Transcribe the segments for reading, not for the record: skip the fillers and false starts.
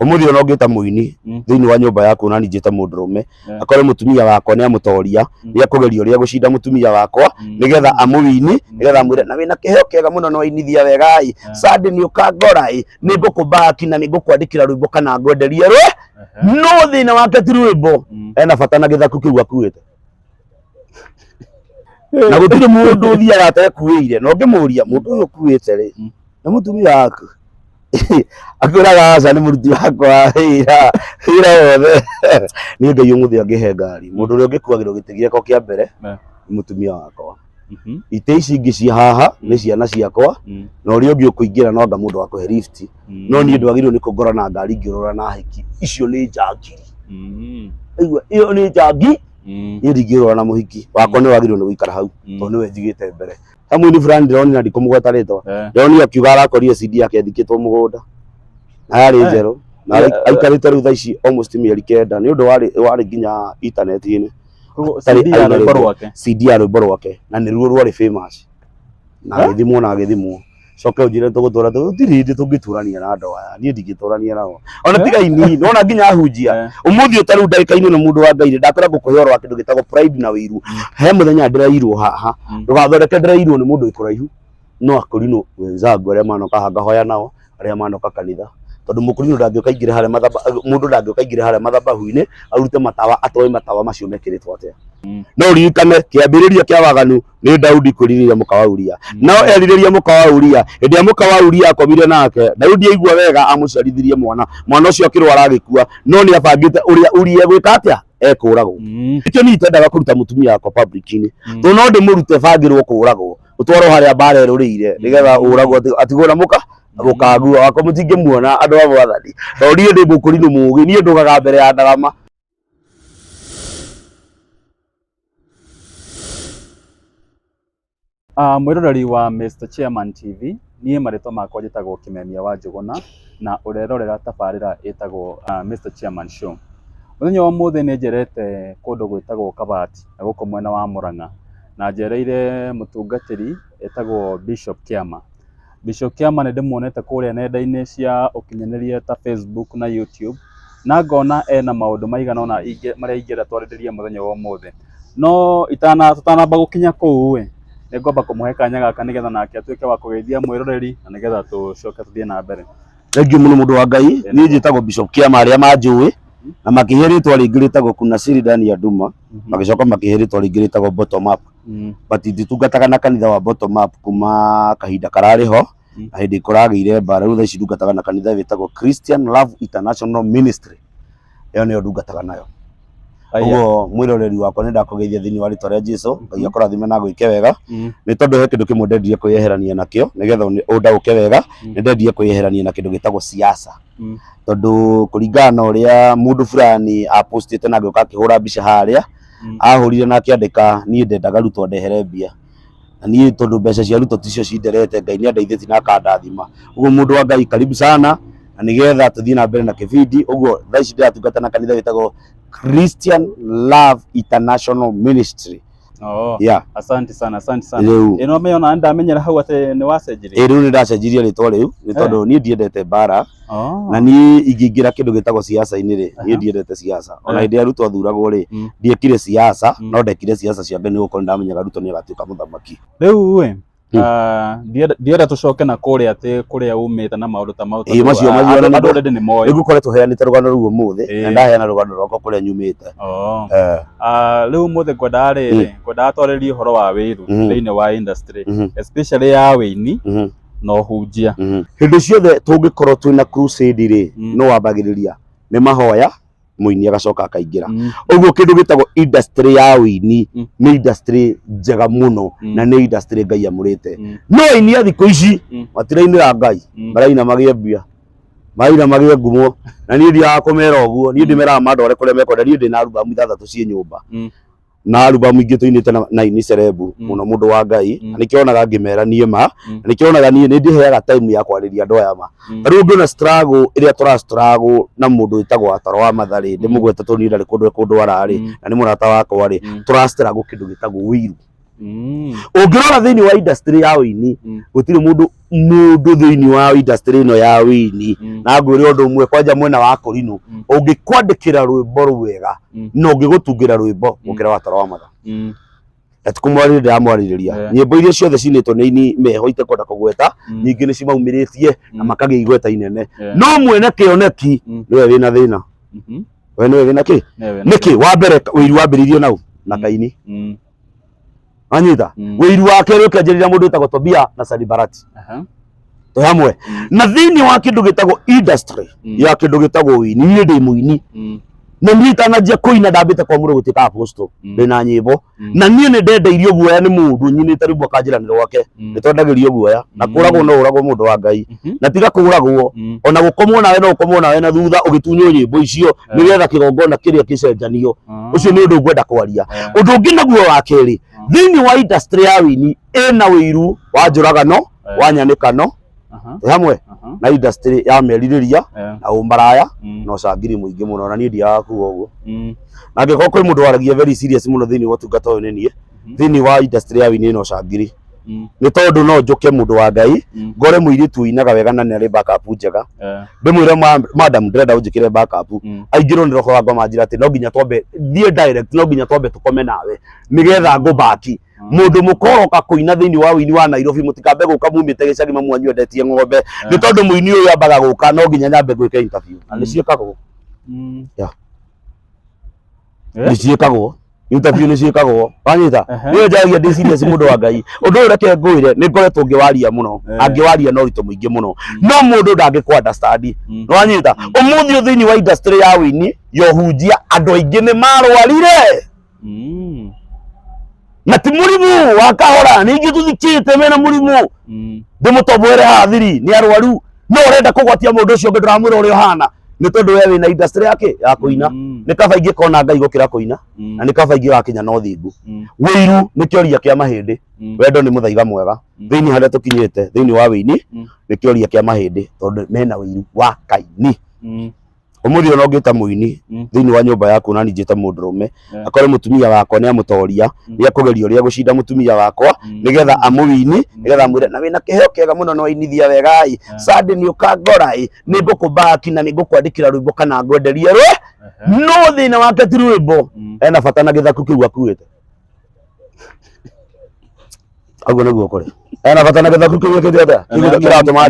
umuthi ona ngita muini thiini wa nyumba yaku na ninjite mundurume akore mutumia wakwa ni amutoria ni akugeria ria gucinda mutumia wakwa nigetha amuwini nigetha amwire na wina kiheo kega muno no inithia wega i sadi ni ukangora i ni ngukubaki na ni ngukwandikira rwimbo kana ngwenderie rwe no thina wake ti rwimbo ena bata na githaku kiu akuite na gutire mundu uthiaga atekuire no ngimuria mundu uyu ukuite ri na mutumia waku akwiraga aca ni muruti wakwa wira wothe ni Ngai umuthi angihe ngari mundu uria ungikuagirwo giti giakwa kia mbere ni mutumia wakwa ite ici ingi cia haha ni ciana ciakwa na uria ungi ukuingira no anga mundu akuhe lift no ni ndwagirwo ni kungora na ngari ngiurora na hiki icio ni njangiri aigua iyo ni njangi ni ndingiurora na muhiki wakwa ni wagirwo ni guikara hau to ni we njigite mbere hamwe ni fulani ndironi na ndikumugweta ritwa ndoni akiuga arakorire CD yake thikitwo mugunda na yari njeru na aikarite riu thaici almost mieri kenda ni undu wari nginya internet-ini CD ya rwimbo rwake na niruo rwari famous na agithimwo coke unjire tugutura tutiri ndi tungiturania na andu aya ni ndingiturania nao ona tiga ini nona nginya ahunjia umuthi utaru ndagika-ini na mundu wa Ngai ndakwira ngukuhora kindu gitagwo pride na wiru he muthenya ndirairwo haha ndugathondeke ndirairwo ni mundu ikuraihu no akurino wenzangu aria manoka hanga hoya nao aria manoka kanitha tondu mukurino ndangioka ingire hare mathaba mundu ndangioka ingire hare mathabahu-ini arute matawa atoe matawa macio mekiritwo atia no ririkane kiambiriria kia waganu ni Daudi kuririria muka wa Uria no eririria muka wa Uria hĩndĩ muka wa Uria akomire nake Daudi aigua wega amuciarithirie mwana ucio akirwara agikua no ni abangite Uria gwika atia ekuragwo ikio ni itendaga kuruta mutumia wako public-ini to no ndimurute bangirwo kuragwo utwarwo haria bara eruriire nigetha uragwo atigwo muka gukagua wako mutingimuona andu a Mwathani to rie ndi mukurino mugi nie ndugaga mbere ya ndarama. Mwiroreri wa Mr Chairman TV nie maritwa makwa njitagwo Kimemia wa Njuguna na urerorera tabarira itagwo Mr Chairman Show. Muthenya wa muthi ni njerete kundu gwitagwo Kabati na guko mwena wa Murang'a na njereire mutungatiri etagwo Bishop Kiama. Bishop Kiama ni ndimuonete kuria nenda-ini cia ukinyaniria ta Facebook na YouTube na ngona ena maundu maigana ona maria ingira twaririria muthenya wa muthi no tutanamba gukinya kuu we ngomba kumuhe kanya gaka nigetha nake atuike wa kugeithia mwiroreri na nigetha tucoke tuthie na mbere. Thengiũ muno mundu wa Ngai ni njitagwo Bishop Kiama aria manjui na makihiritwo ringi ritagwo kuna Siri ndani ya Duma magicoka makihiritwo ringi ritagwo Bottom Up but nditungataga na kanitha wa Bottom Up kuma kahinda karari ho na hindi kurageire bara riu thaici ndungataga na kanitha witagwo Christian Love International Ministry iyo niyo ndungataga nayo. Ugo mwiroreri wakwa ni ndakugeithia thiini wa ritwa ria Jesu Ngai akurathime na gwike wega ni tondu he kindu kimwe ndendire kwiyeherania nakio nigetha undauke wega ni ndendire kwiyeherania na kindu gitagwo siasa tondu kuringana na uria mundu fulani apostite na gioka akihura mbica haria ahurire na akiandika nie ndendaga rutwo ndehere mbia na nie tondu mbeca cia rutwo ticio cinderete Ngai ni andeithĩtie na akandathima. Ugo mundu wa Ngai karibu sana na nigetha tuthie na mbere na kibindi. Ugo thaici ndiratungata na kanitha witagwo Christian Love International Ministry. Yeah. Asante sana. Ino meona ndamenyera hau ate ni wacenjirie. Riu ni ndacenjirie ritwa riu ni tondu ni ndiendete bara na ni ingingira kindu gitagwo siasa-ini ri ni ndiendete siasa ona hindi arutwo thuragwo ri ndiekire siasa no ndekire siasa cia Ngai ni gukorwo ndamenyaga Ruto ni agatuika muthamaki. Riu we ndiera tucoke na kuria ati kuria umite na maundu ta mau macio na already ni moyo igukoretwo heanite rugano ruo muthi na ndaheana rugano rwakwa kuria nyumite. Riu muthi ngwenda twarĩrie uhoro wa wiru thiini wa industry especially ya wini no hunjia hindi ciothe tungikorwo twina crusade ri no wambagiriria ni mahoya muini agacoka akaingira. Uguo kindu gitagwo industry ya wini ni industry njega muno na ni industry Ngai amurite no ini athiku ici matirainira Ngai maraina magie mbia maina magie ngumo na ni ndia kumera uguo ni ndimera mandore kuria mekwenda ni ndina albamu 6 cie nyumba na albamu ingi tuinite na ini cerebu muno mundu wa Ngai nikionaga ngimera nie ma nikionaga nie ni ndiheaga time ya kwariria andu aya ma riu ngona struggle iria tura struggle na mundu itagwo Ataro wa Mathari ndimugweta tunira ri kundu arari na ni murata wakwa ri tura struggle kindu gitagwo wiru Ungirora thiini wa industry ya wini gutire mundu thiini wa industry ino ya wini na ngwire undu umwe kwanja mwena wa Korino ungikwandikira rwimbo rwega no ngigutungira rwimbo gukira wataro wa matha atikumwari ndamwaririria nyimbo iria ciothe cinitwo ni ini meho itekwenda kugweta ningi ni cimaumirĩtie na makagia igweta inene no mwene kĩoneki niwe wina thina we niwe wina ki niki wa mbere wiru wambiririo nau na Kaini anyita wiru wake rä ũkĩanjĩrĩria mũndũ wĩtagwo Tobia na Sanibalati to hamwe na thiini wa kindu gitagwo industry ya kindu gitagwo wini ni ndi muini na niĩ itananjia kũina ndambĩte kwa mũndũ gũtuĩka apostle ndĩna nyĩmbo na niĩ nĩ ndendeirio guoya nĩ mũndũ nyinĩte rwĩmbo akanjĩranĩra gwake nĩtwendagĩrio guoya na kũragwo no ũragwo mũndũ wa Ngai na tiga kũragwo ona gũkomwo nawe no ũkomwo nawe na thutha ũgĩtunywo nyĩmbo icio nĩgetha kĩgongona kĩrĩa gĩcenjanio ũcio nĩ ũndũ ngwenda kwaria ũndũ ũngĩ naguo wa kerĩ thĩinĩ wa industry ya wini ĩna wĩiru wa njũragano wa nyanĩkano hamwe na industry ya merirĩria na ũmaraya na ũcangiri mũingĩ mũno na niĩ ndiaga kuga ũguo na angĩkorwo kwĩ mũndũ waragia very serious mũno thĩinĩ wa ũtungata ũyũ nĩ niĩ thĩinĩ wa industry ya wini na ũcangiri nĩ tondũ no njoke mũndũ wa Ngai ngore mũirĩtu ũinaga wega na nĩ arĩ backup njega ndĩmwĩre madam ndĩrenda ũnjĩkĩre backup aingĩrwo nĩ roho wa ngoma njĩra atĩ no nginya twambe thiĩ direct no nginya twambe tũkome nawe nĩgetha ngũbaki mundu mukoroka kuina thiini wa wini wa Nairobi mutikambe guka mumite gicagi mamwanyu endetie ng'ombe ni tondu muini uyu ambaga guka no nginya nyambe gwika interview na ni ciikagwo ni ciikagwo interview ni ciikagwo wanyita ni njagia ndi serious mundu wa Ngai undu uyu reke ngwire ni ngoretwo ngiwaria muno angiwaria no rito muingi muno no mundu ndangikwa understand wanyita umuthi thiini wa industry ya wini yohunjia andu aingi ni marwarire na ti murimu wa kahora ningi tuthikite mena murimu ndimutobwere hathiri ni arwaru no urenda kugwatia mundu ucio ngiduramwira uria hana ni tondu we wina industry yake ya kuina ni kaba ingi kona Ngai gukira kuina na ni kaba ingi wakinya no thingu wiru ni kioria kia mahindi wendo ni muthaiga mwega thiini haria tukinyite thiini wa wini ni kioria kia mahindi tondu mena wiru wa Kaini umuthi ona ngita muini thiini wa nyumba yaku na ninjite mundurume akore mutumia wakwa ni amutoria ni akugeria uria gucinda mutumia wakwa nigetha amuwini nigetha mwire na wina kiheo kiega muno no inithia wegai sadi ni ukangorai ni ngukubaki na ni ngukwandikira rwimbo kana ngwenderie rwe no thina wake ti rwimbo ena bata na githaku kiu akuite aguo niguo kuri ena bata na githaku kiu akite ata kiratuma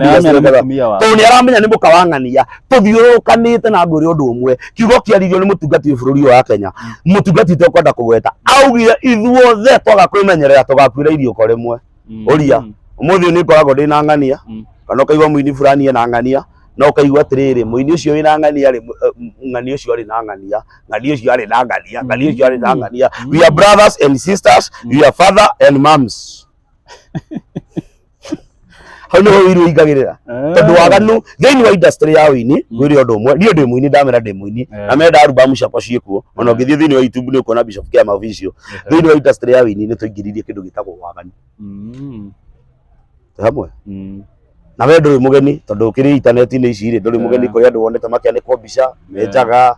to ni aramenya ni mukawang'ania tuthiurukanite na nguri undu umwe kiugo kiaririo ni mutungati bururi wa Kenya mutungati te kwenda kugweta augire ithuothe twaga kwimenyerera tugakwira irio korimwe uria umuthi ni koragwo ndina ng'ania kana ukaigwa muini fulani ena ng'ania no ukaigwa atiriri muini ucio wina ng'ania ri ng'ania ucio ari na ng'ania ng'ania ucio ari na ng'ania ng'ania ucio ari na ng'ania we are brothers and sisters we are father and moms hano wiru igagirira tondu waganu thiini wa industry ya wini gwiri undu umwe ni ndi muini ndamera ndi muini na menda album ciakwa ciekuo ona ngithii thiini wa YouTube ni ukona Bishop Kema Official thiini wa industry ya wini ni tuingiririe kindu gitagwo waganu hamwe na we nduri mugeni tondu ukiri internet-ini ici ri nduri mugeni kuri andu wonete makianikwo mbica menjaga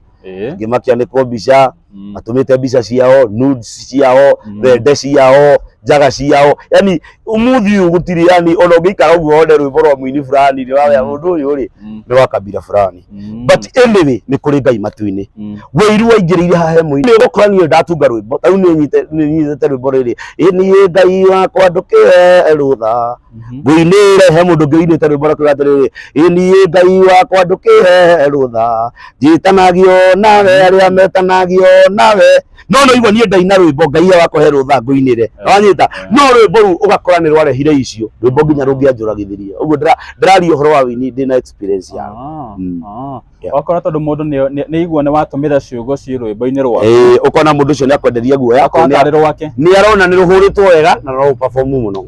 ngimakianikwo mbica atumite mbica ciao nudes ciao thende ciao njaga ciao yani umuthi gutiri yani ona ngikara uguo wone rwimbo rwa muini fulani ni wawe mundu uyu ri ni wa kabira fulani but anyway ni kuri Ngai matu-ini wiru waingiriire hahe muini ni gukorani ndatunga rwimbo tau ni nyitete rwimbo riri ni Ngai wakwa ndukihe rutha nguinire he mundu ngiinite rwimbo rwa atiriri ni Ngai wakwa ndukihe rutha njitanagio nawe aria metanagio nawe no igwa ni ndaina rwimbo Ngai wakwa rutha nguinire wanyita no rwimbo ru ugakora ni rwarehire icio rwimbo nginya rungianjuragithiria uguo ndiraria uhoro wa wini ndina experience yao wakora tondu mundu ni igua ni watumira ciugo ci rwimbo-ini rwa ukona mundu ucio ni akwenderia guoya akondariro wake ni arona ni ruhuritwo wega na no perform muno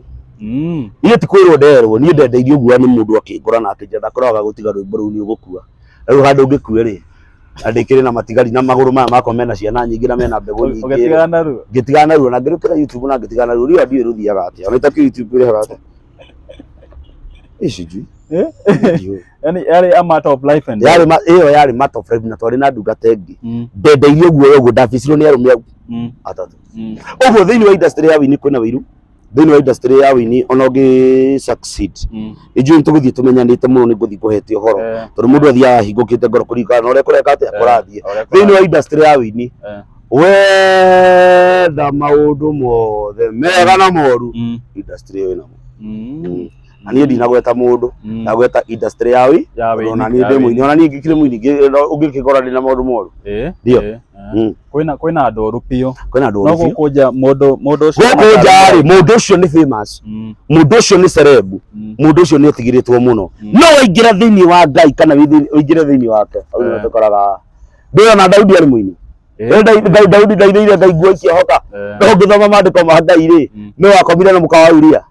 ni ti kwirwo nderwo ni ndendeirio guoya ni mundu akingura na akijenda koraga gutiga rwimbo ru ni ugukua riu handu ngikue ri andikire na matigari na maguru maya mako mena ciana nyingi na mena mbegu nyingi ngitigana ruo na ngirukira YouTube na ngitigana ruo rio ndio ruthiaga atia ona taki YouTube ri hagate iciji yani a matter of life and yari matter of life na twari na nduga tengi ndendeirio guoya uguo ndabicirwo ni arume atatu oguo thiini wa industry ya wini kwina wiru thiini wa industry ya wini ona ungi succeed ijui tuguthie tumenyanite muno ninguthi kuhetie horo tondu mundu athiaga hingukite ngoro kurikana na uria kureka atia kurathie thiini wa industry ya wini wetha maundu mothe mega na moru industry ĩyo ĩnamo na niĩ ndinagweta mũndũ ndagweta industry ya wi ona niĩ ndĩ mũini ona niĩ ngĩkire mũini ũngĩkĩkora ndĩ na maũndũ moru ndio kwĩna andũ oru biũ kwĩna andũ oru biũ no gũkũnja mũndũ ũcio gũkũnja-rĩ mũndũ ũcio nĩ famous mũndũ ũcio nĩ celeb mũndũ ũcio nĩ ũtigĩrĩtwo mũno no waingĩra thĩinĩ wa Ngai kana waingĩre thĩinĩ wake au nĩ tũkoraga ndĩona Daudi arĩ mũini Daudi ndaithĩire Ngai nguo ikĩhoka no ngĩthoma maandĩko ma Ngai-rĩ nĩ wakomire na mũka wa Uria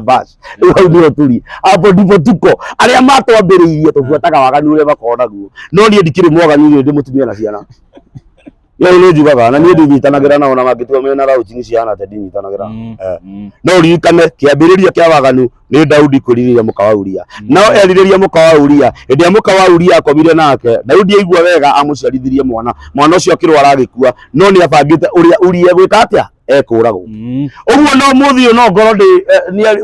bas rĩu nĩyo turi hapo ndipo tuko arĩa matwambĩrĩirie tũbuataga waganu ũrĩa makoragwo naguo no niĩ ndikĩrĩ mwaganu niĩ ndĩ mũtumia na ciana nĩ njugaga na niĩ ndinyitanagĩra nao na mangĩtua mena rauci ciana atĩ ndinyitanagĩra no ririkane kĩambĩrĩria kĩa waganu nĩ Daudi kwĩrirĩria mũka wa Uria no erirĩria mũka wa Uria hĩndĩ ya mũka wa Uria akomire nake Daudi aigua wega amũciarithirie mwana ũcio akĩrwara agĩkua no nĩ abangĩte ũrĩa Uria gwĩka atĩa ekũragwo ũguo no mũthĩ no ngoro ndĩ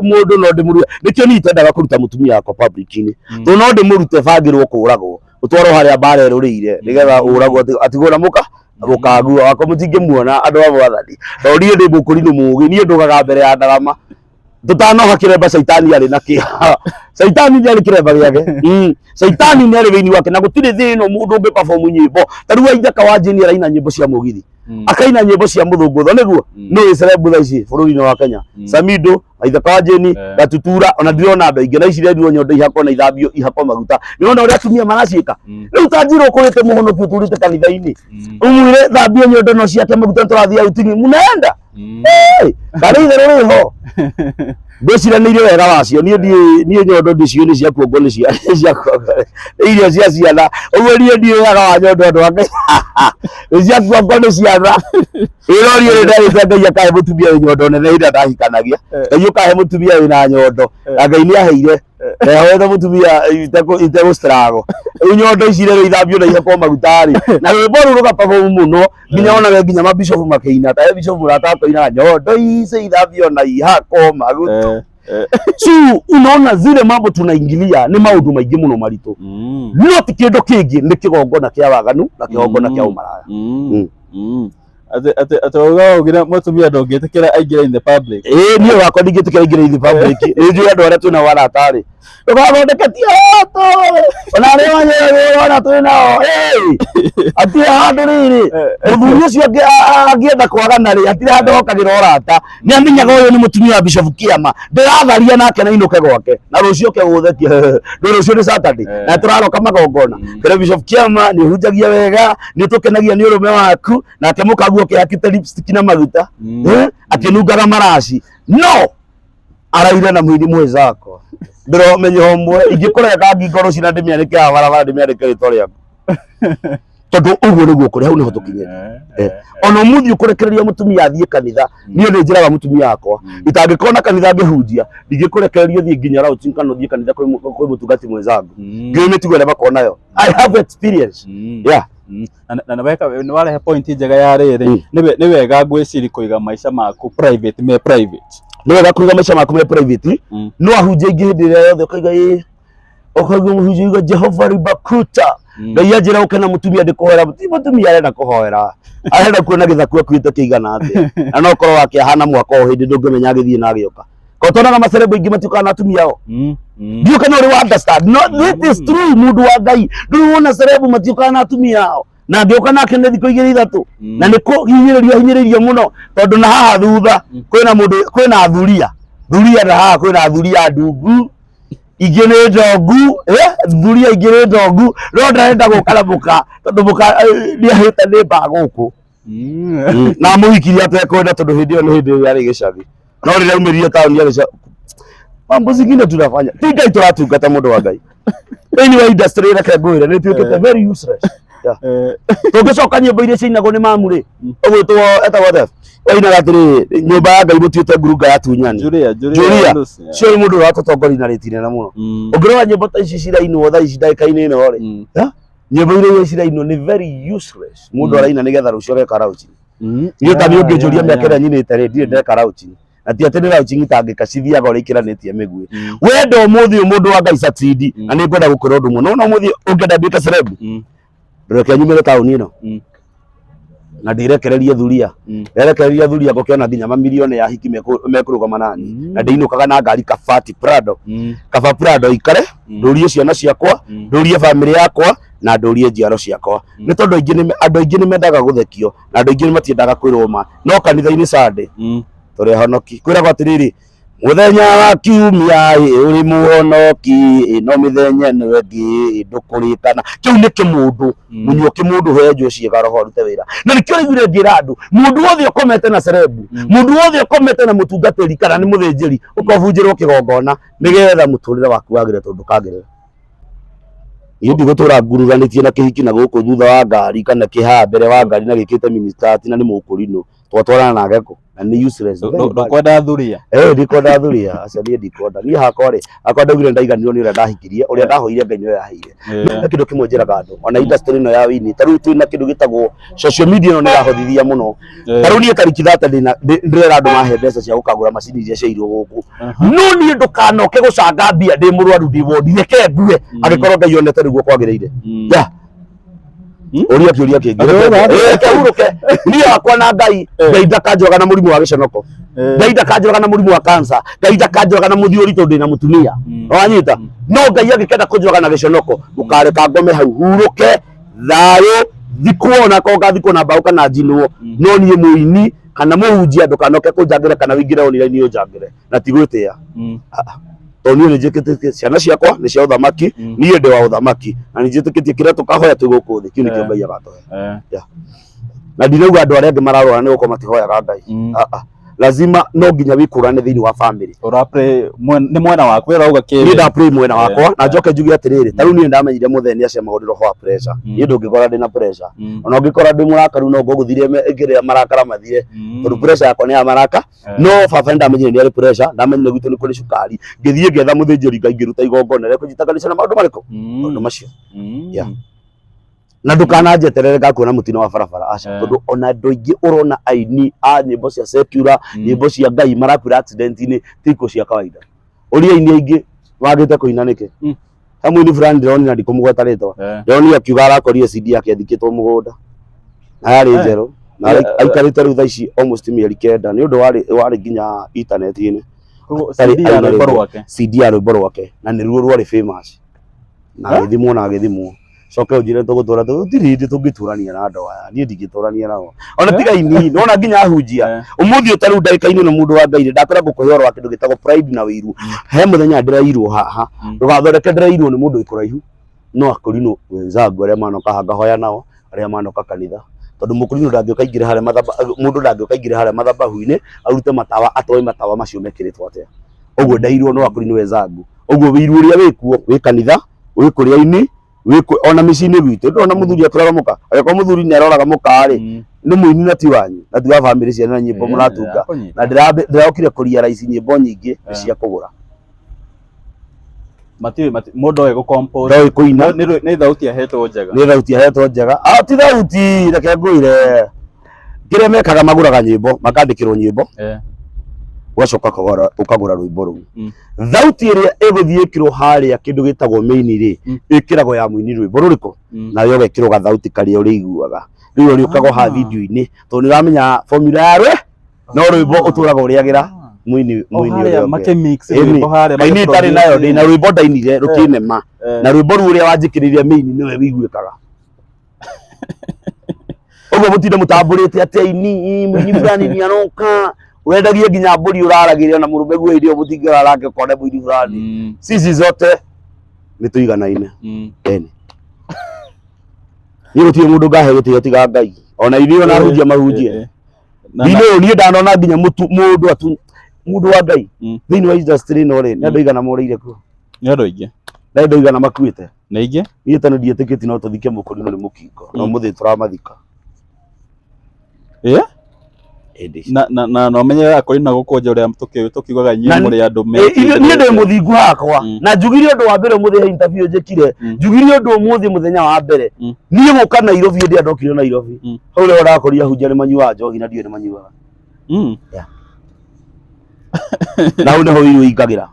mũndũ no ndĩmũrue nĩkĩo niĩ itendaga kũruta mũtumia wakwa public-inĩ tondũ no ndĩmũrute bangĩrwo kũragwo ũtwarwo harĩa mbara ĩrũrĩire nĩgetha ũragwo atigwo na mũka gũkagua wakwa mũtingĩmuona andũ a Mwathani tondũ niĩ ndĩ mũkũrinũ mũũgĩ niĩ ndũgaga mbere ya ndarama tũtanoha kĩremba caitani arĩ na kĩeha caitani nĩ arĩ kĩremba gĩake caitani nĩ arĩ thĩinĩ wake na gũtirĩ thĩno mũndũ ũngĩ perform nyĩmbo ta rĩu Aithaka wa Jane araina nyĩmbo cia mũgithi akaina nyĩmbo cia mũthũngũtho nĩguo nĩ celeb thaa ici bũrũri-inĩ wa Kenya Samido Aithaka wa Jane Gatutura ona ndirona andũ aingĩ na ici rendio nyondo ihako na ithambio ihako maguta nĩwona ũrĩa atumia maraciĩka rĩu Tanjiro ũkũrĩte mũhonoki ũtũrĩte kanitha-inĩ ũmwĩre thambio nyondo no ciake maguta tũrathiĩ outingi munaenda karĩ itherũ rĩho ndĩciranĩire wega wacio niĩ nyondo ndĩcio nĩ cia kuongo nĩ cia irio cia ciana ũguo niĩ ndiũyaga wa nyondo andũ ake nĩ cia kuongo nĩ ciana ĩrorio rĩ ndagĩte Ngai akahe mũtumia wĩ nyondo nene hĩndĩ ndahikanagia Ngai ũkahe mũtumia wĩna nyondo na Ngai nĩ aheire wethe mũtumia itegũ struggle rĩu nyondo ici rĩrĩ ithambio na ihakwo maguta-rĩ na rwĩmbo rũu rũgaperform mũno nginya onaga nginya mabishofu makĩina ta bishop mũrata akĩina nyondo ici ithambio na ihakwo maguta unaona zile mambo tunaingilia ni maundu maingi muno maritu no ti kindu kingi ni kigongona kia waganu na kigongona kia umaraya ati ugira mutumia ndũngĩtĩkĩra aingĩre in the public niĩ wakwa ndingĩtĩkĩra aingĩre in the public njũĩ andũ arĩa twĩna waratarĩ ndũgathondeketie hoto ona arĩa wanyona twĩnao atirĩ handũ rĩrĩ mũthuri ũcio angĩenda kwagana-rĩ hatirĩ handũ okagĩra ũrata nĩ amenyaga ũyũ nĩ mũtumia wa Bishop Kiama ndĩratharia nake na inũke gwake na rũciũ ke gũthekie rũciũ nĩ Saturday na tũraroka magongona kĩrĩa Bishop Kiama nĩ ũhunjagia wega nĩ ũtũkenagia nĩ ũrũme waku nake mũkaguo kĩhakĩte lipstick na maguta akĩnungaga maraci no araire na mwĩri mwenzako ndĩromenya homwe ingĩkũrenga ngingo rũciũ na ndĩmĩanĩke haha barabara ndĩmĩandĩke rĩtwa rĩaku tondũ ũguo nĩguo kũrĩ hau nĩho tũkinyĩte ona ũmũthĩ ũkũrekereria mũtumia athiĩ kanitha niĩ nĩ njĩraga mũtumia wakwa itangĩkorwo na kanitha ngĩhunjia ndingĩkũrekereria ũthiĩ nginya rauti kana ũthiĩ kanitha kwĩ mũtungati mwenzangu ngĩrĩ mĩtugo ĩrĩa makoragwo nayo I have experience na nĩ warehe point njega ya rĩrĩ nĩ wega ngwĩciria kũiga maica maku private me private nĩ wega kũiga maica maku me private no ahunjia ingĩ hĩndĩ ĩrĩa yothe ũkaiga mũhunjia Jehova ribakuta Ngai anjĩra ũke na mũtumia ndĩkũhoera mũtumia arenda kũhoera arenda kuona gĩthaku akuĩte kĩigana atĩa na no korwo akĩahana mwaka o hĩndĩ ndũngĩmenya agĩthiĩ na agĩũka ko tũnaga macerebo ingĩ matiũkaga na atumia ao ndiũ kana ũrĩ wa understand no this is true mũndũ wa Ngai ndũrona cerebu matiũkaga na atumia ao na ngĩũka nake nĩ thikũ igĩrĩ ithatũ na nĩ kũhinyĩrĩrio mũno tondũ na haha thutha kwĩna athuria na haha kwĩna athuria ndungu ingĩ nĩ ndongu thuria ingĩ nĩ ndongu no ndarenda gũka na mũka tondũ mũka nĩahĩte nĩ mba gũkũ na mũhikirie atekwenda tondũ hĩndĩ ĩyo nĩ hĩndĩ ĩrĩa yarĩ gĩcathi no rĩrĩa aumĩrire taũni yarĩ mambo zingine tunafanya ti Ngai tũratungata mũndũ wa Ngai thĩinĩ wa industry reke ngwĩre nĩ tuĩkĩte very useless tũngĩcoka nyĩmbo iria ciinagwo nĩ mamu-rĩ ũgwĩtwo etagwo thef oinaga atĩrĩ nyũmba ya Ngai mũtuĩte ngurunga ya tunyani Julia cio nĩ mũndũ ũratũtongoria na rĩti nene mũno ũngĩrora nyĩmbo ta ici cirainwo thaa ici ndagĩka-inĩ ĩno-rĩ nyĩmbo iria cirainwo nĩ very useless mũndũ araina nĩgetha rũciũ ageka rauci Niĩ ta niĩ ũngĩnjũria mĩaka ĩrĩa nyinĩte rĩ ndirĩ ndeka routing na ti atĩ nĩ routing itangĩka cithiaga ũrĩa ikĩranĩtie mĩguĩ wenda ũmũthĩ mũndũ wa Ngai succeed na nĩ ngwenda gũkwĩra ũndũ ũmwe no ũmũthĩ ũngĩenda nduĩke celeb ndũreke nyumĩre taũni ĩno na ndirekererie thuria nderekereria thuria ngũkĩona nginya mamirioni ya hiki mekũrũgama nani na ndĩinũkaga na ngari kaba Prado ikare ndũrie ciana ciakwa ndũrie family yakwa na ndũrie njiaro ciakwa nĩ tondũ andũ aingĩ nĩ mendaga gũthekio na andũ aingĩ nĩ matiendaga kwĩrwo ma no kanitha-inĩ Sunday tũrĩ ahonoki kwĩragwo atĩrĩrĩ muthenya wa kiumia uri muhonoki no mithenya ĩno ĩngĩ ndũkũrĩkana kĩu nĩ kĩmũndũ mũnyuo kĩmũndũ henjwo ciĩga roho arute wĩra na nĩkĩo rĩu ngĩra andũ mũndũ wothe ũkomete na cerebu mũndũ wothe ũkomete na mũtungatĩri kana nĩ mũthĩnjĩri ũkobunjĩrwo kĩgongona nĩgetha mũtũrĩre waku wagĩre tondũ ndũkagĩrĩra niĩ ndigũtũra nguruganĩtie na kĩhiki na gũkũ thutha wa ngari kana kĩhaha mbere wa ngari na gĩkĩte ministati na nĩ mũkũrinũ twatwarana na geko na nĩ useless ndokwenda thuria ndikwenda thuria aca niĩ ndikwenda niĩ hakwa rĩ akwa ndaugire ndaiganirwo nĩ ũrĩa ndahikirie ũrĩa ndahoire Ngai nĩwe yaheire na kĩndũ kĩmwe njĩraga andũ ona industry ĩno ya wini tarĩu twĩna kĩndũ gĩtagwo social media ĩno nĩ ĩrahothithia mũno tarĩu niĩ tarĩki thate ndĩrera andũ mahe mbeca cia gũkagũra macini iria ciairwo gũkũ no niĩ ndũkanoke gũcanga mbia ndĩ mũrwaru ndĩ wondi reke ngue angĩkorwo Ngai onete nĩguo kwagĩrĩire ũria kĩũria kĩngĩ reke hurũke niĩ hakwa na Ngai ndakanjoga na mũrimũ wa gĩconoko Ngai ndakanjoga na mũrimũ wa cancer Ngai ndakanjoga na mũthiũri tondũ ndĩ na mũtumia wanyita no Ngai angĩkenda kũnjoga na gĩconoko ndũkareka ngome hau hurũke thayũ thikuona ko ngathikwo na mbaũ kana njinwo no niĩ mũini kana mũhunjia ndũkanoke kũnjangĩre kana wĩingĩre online ũnjangĩre na ti gwĩtĩĩa tondũ niĩ nĩnjĩtĩkĩtie ciana ciakwa nĩ cia ũthamaki niĩ ndĩ wa ũthamaki na nĩnjĩtĩkĩtie kĩrĩa tũkahoya twĩ gũkũ thĩ kĩu nĩkĩo Ngai agatũhe na ndirauga andũ arĩa angĩ mararwara nĩ gũkorwo matihoyaga Ngai lazima no nginya wĩkũrane thĩinĩ wa family nĩ mwena waku ũrauga kĩrĩ niĩ ndapray mwena wakwa na njoke njuge atĩrĩrĩ tarĩu niĩ ndamenyire mũthee nĩ acemagwo nĩ roho wa pressure niĩ ndũngĩkora ndĩ na pressure ona ũngĩkora ndĩ mũrakaru no ngũgũthire ngĩrĩa marakara mathire tondũ pressure yakwa nĩ ya maraka no baba nĩ ndamenyire nĩ arĩ pressure ndamenyire gwitũ nĩ kũrĩ cukari ngĩthiĩ ngĩetha mũthĩnjĩri Ngai ngĩruta igongona rĩa kũnjitaganisha na maũndũ marĩkũ maũndũ macio na ndũkananjeterere ngakuona mũtino wa barabara aca tondũ ona andũ aingĩ ũrona aini a nyĩmbo cia secular nyĩmbo cia Ngai marakuĩra accident-inĩ ti ikuũ cia kawaida ũria aini aingĩ wagĩte kũina nĩkĩ he mũini fulani ndĩronire na ndikũmũgweta rĩtwa ndĩronire akiuga arakorire CD yake athikĩtwo mũgũnda na yarĩ njerũ na aikarĩte rĩu thaa ici almost mĩeri 9 nĩ ũndũ warĩ nginya intaneti-inĩ CD ya rwĩmbo rwake na nĩruo rwarĩ famous na agĩthimwo coke ũnjĩre tũgũtũra tũtirĩ tũngĩtũrania na andũ aya niĩ ndingĩtũrania nao ona tiga ini nona nginya ahunjia ũmũthĩ ũtarũ ndagĩka-inĩ no mũndũ wa Ngai ndakwĩra ngũkũhe ũhoro wa kĩndũ gĩtagwo pride na wĩiru he mũthenya ndĩrairwo haha ndũgathondeke ndĩrairwo nĩ mũndũ wĩ no akũrinwo wenzangu arĩa manoka hangahoya nao arĩa manoka kanitha tondũ mũkũrinwo ndangĩũka ingĩre harĩa mũndũ ndangĩũka ingĩre harĩa mathabahu-inĩ arute matawa atoe matawa macio mekĩrĩtwo atĩa ũguo ndairwo no akũrinwo wenzangu ũguo wĩiru ũrĩa wĩkuo wĩ kanitha wĩ kũrĩa-inĩ ona mĩciĩ-inĩ gwitũ ndona mũthuri akĩroraga mũka agĩkorwo mũthuri nĩ aroraga mũka-rĩ nĩ mũini na ti wanyu na ti wa bamĩrĩ ciana na nyĩmbo mũratunga na ndĩraokire kũrealize nyĩmbo nyingĩ nĩ cia kũgũra mũndũ oĩ gũcompose ndoĩ kũina nĩ thauti ahetwo njega ti thauti reke ngwĩre kĩrĩa mekaga magũraga nyĩmbo makandĩkĩrwo nyĩmbo ũgacoka ũkagũra rwĩmbo rũu thauti ĩrĩa ĩgũthiĩ ĩkĩrwo harĩa kĩndũ gĩtagwo main-rĩ ĩkĩragwo ya mũini rwĩmbo rũrĩkũ nayo ũgekĩrwo gathauti karĩa ũrĩiguaga rĩu ũrĩũkaga ha video-inĩ tondũ nĩ ũramenya formula ya no rwĩmbo ũtũraga ũrĩagĩra mũini ũrĩa maini itarĩ nayo ndĩna rwĩmbo ndainire rũkĩnema na rwĩmbo rũu ũrĩa wanjĩkĩrĩire main nĩwe wĩiguĩkaga ũguo mũtinde mũtambũrĩte atĩ aini mũini fulani nĩaroka wendagie nginya mbũri ũraragĩre ona mũrũme guo irio mũtingĩrara angĩkone mũini fulani sisi zote nĩ tũiganaine eni niĩ gũtirĩ mũndũ ngahe gĩtĩo tiga Ngai ona ithuĩ ona ahunjia mahunjie niĩ ndanona nginya mũndũ wa Ngai thĩinĩ wa industry ĩno rĩ nĩ andũ aigana morĩire kuo nĩ andũ aingĩ na andũ aigana makuĩte nĩ aingĩ niĩ tano ndiĩtĩkĩtie no tũthike mũkũrinũ nĩ mũkingo no mũthĩ tũramathika na no menye akori na gukonja uria tukiugaga inyuĩ mũrĩ andũ niĩ ndĩ mũthingu hakwa na njugire ũndũ wa mbere ũmũthĩ he interview njĩkire njugire ũndũ ũmũthĩ mũthenya wa mbere niĩ gũka Nairobi hĩndĩ ĩrĩa ndokire Nairobi hau rĩo ũrakoria hunjia nĩ manyuaga njohi na ndiũĩ nĩ manyuaga na hau nĩho irio ingagĩra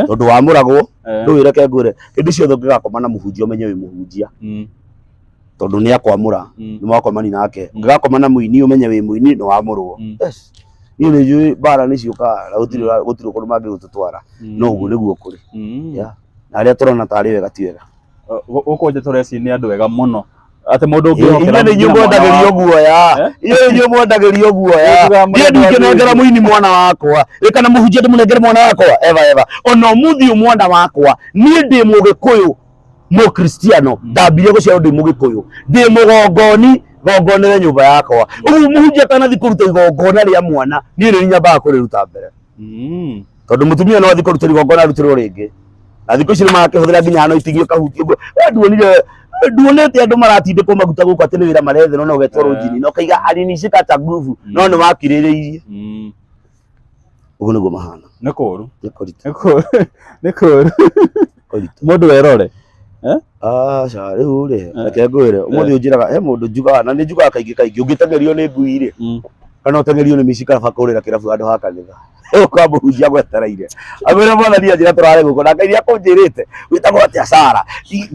tondũ wa mũragwo ndũĩ reke ngwĩre hĩndĩ ciothe ũngĩgakoma na mũhunjia ũmenye wĩ mũhunjia tondũ nĩ akwamũra nĩ mwakomani nake ũngĩgakoma na mũini ũmenye wĩ mũini nĩ wamũrwo niĩ nĩ njũĩ mbara nĩ ciũkaga na gũtirĩ kũndũ mangĩgũtũtwara no ũguo nĩguo kũrĩ na arĩa tũrona tarĩ wega ti wega gũkũ tũreci nĩ andũ ega mũno atĩ mũndũ ũngĩhokera nĩ inyuĩ mwendagĩrio guoya inyuĩ mwendagĩrio guoya niĩ ndingĩnengera mũini mwana wakwa kana mũhunjia ndĩmũnengere mwana wakwa eva ona ũmũthĩ mwana wakwa niĩ ndĩ mũgĩkũyũ mũkristiano ndambire gũciarwo ndĩ mũgĩkũyũ ndĩ mũgongoni gongonere nyũmba yakwa ũguo mũhunjia atanathi kũruta igongona rĩa mwana niĩ nĩ nyambaga kũrĩruta mbere tondũ mũtumia no athi kũruta igongona arutĩrwo rĩngĩ na thikũ ici nĩmarakĩhũthĩra nginya hano itigio kahuti ũguo nduonete andũ maratindĩkwo maguta gũkũ atĩ nĩ wĩra maretherwo na ũgetwarwo njini na ũkaiga alinishikata nguvu no nĩ wakirĩrĩirie ũguo nĩguo mahana nĩ kũũru nĩ kũũru mũndũ werore aca rĩu rĩ reke ngwĩre ũmũthĩ ũnjĩraga he mũndũ njugaga na nĩ njugaga kaingĩ ũngĩtengerio nĩ ngui rĩ kana ũtengerio nĩ mĩcikara kũrĩra kĩrabu handũ ha kanitha ũka mũhunjia gwetereire agwĩre mwathani anjĩra tũrarĩ gũkũ na Ngai akũnjĩrĩte wĩtagwo atĩa Sara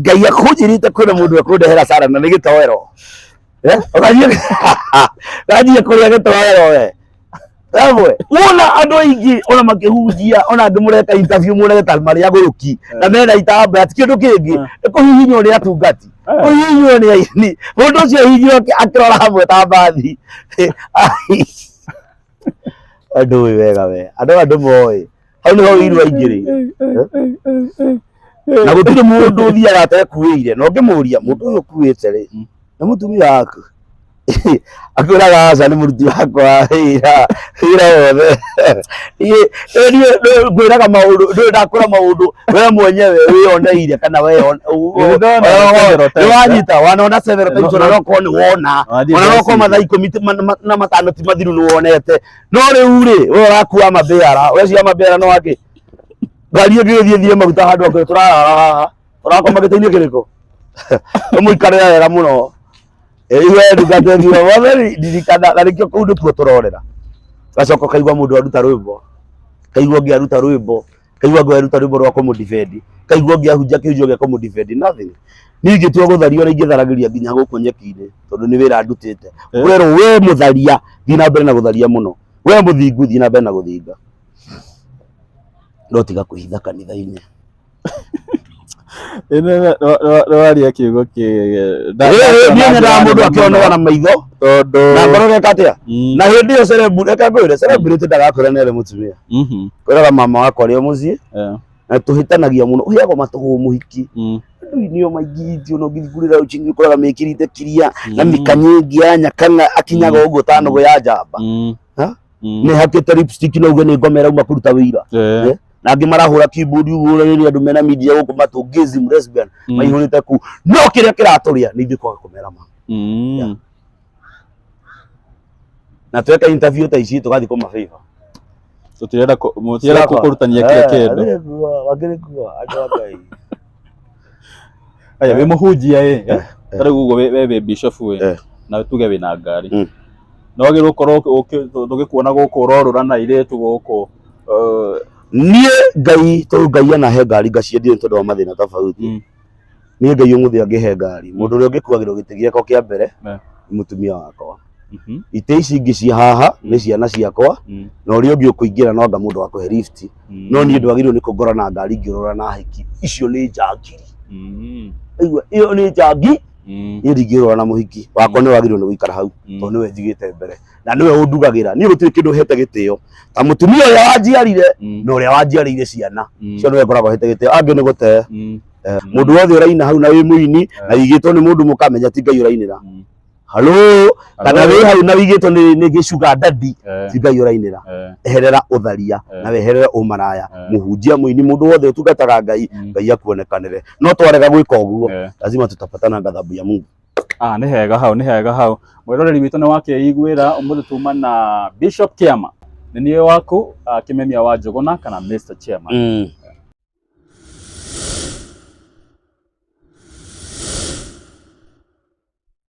Ngai akũnjĩrĩte kwĩna mũndũ akũndehera Sara na nĩ gĩtoero ũgathiĩ kũrĩa gĩtoero we Ewe, wona andũ aingĩ ona makĩhunjia ona angĩ mũreka interview mũreka ta marĩa gũrũki na mena itamba ati kĩndũ kĩngĩ kũhihinywo nĩ atungati kũhihinywo nĩ aini mũndũ ũcio hihinywo akĩrora hamwe ta mbathi andũ wega we andũ moĩ hau nĩho irua ingĩrĩ na gũtirĩ mũndũ ũthiaga atekuĩire na ũngĩmũria mũndũ ũyũ ũkuĩte rĩ nĩ mũtumia waku akwĩraga aca nĩ mũruti wakwa wĩra wothe ngwĩraga maũndũ ndũrĩ ndakũra maũndũ we mwenyewe wĩyoneire kana nĩ wanyita wanona several times ona nokorwo nĩ wona ona nokorwo mathaa 15 ti mathiru nĩ wonete no rĩu rĩ we ũrakua mabĩara wecia mabĩara no akĩ ngari ĩngĩgĩthiĩ maguta handũ akĩ tũrarara tũrakoma gĩtĩ-inĩ kĩrĩkũ mũikarĩra wega mũno iwe ndugatethio wothe ndirikana na nĩkĩo kũu nĩkuo tũrorera gacoka kaigua mũndũ aruta rwĩmbo kaigua ũngĩ aruta rwĩmbo kaigua ũngĩ aruta rwĩmbo rwa kũmũdefend kaigua ũngĩ ahunjia kĩhunjio gĩa kũmũdefend nothing niĩ ingĩtua gũtharia ona ingĩtharagĩria nginya gũkũ nyeki-inĩ tondũ nĩ wĩra ndutĩte werwo we mũtharia thiĩ na mbere na gũtharia mũno we mũthingu thiĩ na mbere na gũthinga no tiga kwĩhitha kanitha-inĩ waria kiugo niĩ nyendaga mũndũ akĩonaga na maitho na ngoro geka atĩa na hĩndĩ ĩyo reka ngwĩre celebrity ndagakwĩra nĩ arĩ mũtumia kwĩraga mama wakwa arĩ o mũciĩ na tũhĩtanagia mũno ũheagwo matũhũ mũhiki nĩo maingĩ ona ũngĩthikũrĩra ũchingi ũkoraga mekĩrĩte kiria na mĩkanyĩngi ya nyakanga akinyaga ũguo ta nũgũ ya njamba nĩ hakĩte lipstick na uge nĩ ngoma ĩrauma kũruta wĩira na angĩ marahũra keyboard ũguo rĩrĩa andũ mena media gũkũ matũngĩzi lesbian maihũrĩte ku no kĩrĩa kĩratũrĩa nĩ ithuĩ kwaga kũmera ma na tweka interview ta ici tũgathiĩ kũmabĩba tũtirenda kũrutania kĩrĩa kĩndũ wakĩrĩkua andũ a Ngai aya wĩ mũhunjia tarĩu ũguo we bishop na tuge wĩna ngari no wagĩrĩirwo gũkorwo tũgĩkuona gũkũ ũrorũra na airĩtu gũkũ niĩ Ngai tondũ Ngai anahe ngari ngaciendia tondũ wa mathĩna tofauti niĩ Ngai ũmũthĩ angĩhe ngari mũndũ ũrĩa ũngĩkuagĩrwo gĩtĩ gĩakwa kĩa mbere nĩ mũtumia wakwa itĩ ici ingĩ cia haha nĩ ciana ciakwa na ũrĩa ũngĩ ũkũingĩra no anga mũndũ wa kũhe lift no niĩ ndwagĩrĩirwo nĩ kũngora na ngari ngĩũrora na hiki icio nĩ njangiri aigua iyo nĩ njangi niĩ ndingĩũrora na mũhiki wakwa nĩ wagĩrĩirwo nĩ gũikara hau tondũ nĩwe njigĩte mbere na nĩwe ũndugagĩra niĩ gũtirĩ kĩndũ hete gĩtĩo ta mũtumia ũrĩa wanjiarire na ũrĩa wanjiarĩire ciana cio nĩwe ngoragwo hete gĩtĩo angĩ nĩ gũte mũndũ wothe ũraina hau na wĩ mũini na wĩigĩtwo nĩ mũndũ mũkamenya ti Ngai ũrainĩra halo kana wĩ hau na wĩigĩtwo nĩ gĩcuga dadi ti Ngai ũrainĩra eherera ũtharia na weherere ũmaraya mũhunjia mũini mũndũ wothe ũtungataga Ngai Ngai akuonekanĩre no twarega gwĩka ũguo lazima tutapatana gathabu ya Mungu nĩ hega hau mwĩroreri witũ nĩ wakeiguĩra ũmũthĩ tuma na Bishop Kiama nĩ niĩ waku Kimemia wa Njũgũna kana Mr Chairman.